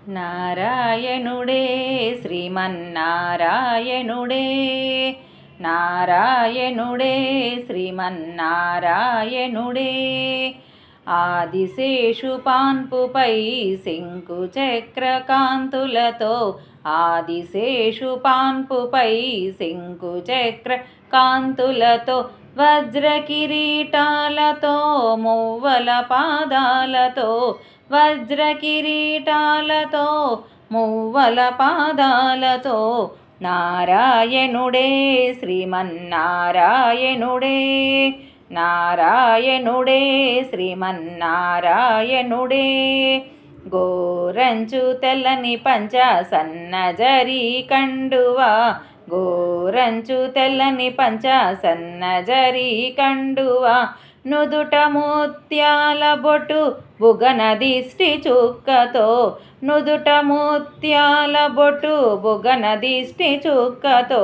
నారాయణుడే శ్రీమన్నారాయణుడే నారాయణుడే శ్రీమన్నారాయణుడే ఆదిశేషు పాన్పుపై శంకు చక్ర కాంతులతో ఆదిశేషు పాన్పుపై శంకు చక్ర కాంతులతో వజ్ర కిరీటాలతో మువ్వల పాదాలతో వజ్ర కిరీటాలతో మువ్వల పాదాలతో నారాయణుడే శ్రీమన్నారాయణుడే నారాయణుడే శ్రీమన్నారాయణుడే గోరంచు తెల్లని పంచ సన్నజరి కండువా గోరంచు తెల్లని పంచ సన్నజరి కండువా నుదుట ముత్యాల బొట్టు బుగన దిష్టి చుక్కతో నుదుట ముత్యాల బొట్టు బుగన దిష్టి చుక్కతో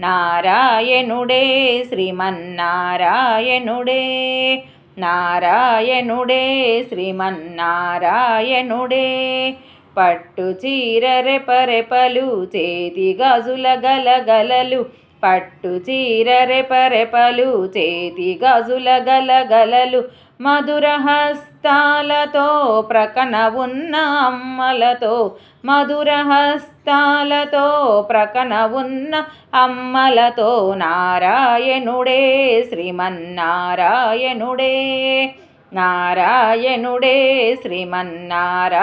నారాయణుడే శ్రీమన్నారాయణుడే నారాయణుడే శ్రీమన్నారాయణుడే పట్టు చీర రెపరెపలు చేతి గాజుల గలగలలు పట్టు చీర రెపరెపలు చేతి గాజుల గలగలలు మధుర హస్తాలతో ప్రకన ఉన్న అమ్మలతో మధుర హస్తాలతో ప్రకన ఉన్న అమ్మలతో నారాయణుడే శ్రీమన్నారాయణుడే నారాయణుడే శ్రీమన్నారాయణుడే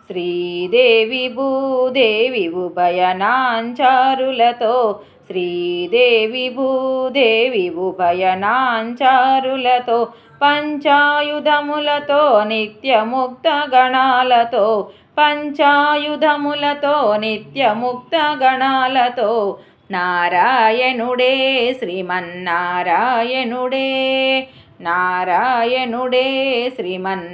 శ్రీదేవి భూదేవి ఉభయనాంచారులతో శ్రీదేవి భూదేవి ఉభయనాంచారులతో పంచాయుధములతో నిత్యముక్త గణాలతో పంచాయుధములతో నిత్యముక్త గణాలతో నారాయణుడే శ్రీమన్నారాయణుడే నారాయణుడే శ్రీమన్నారాయణుడే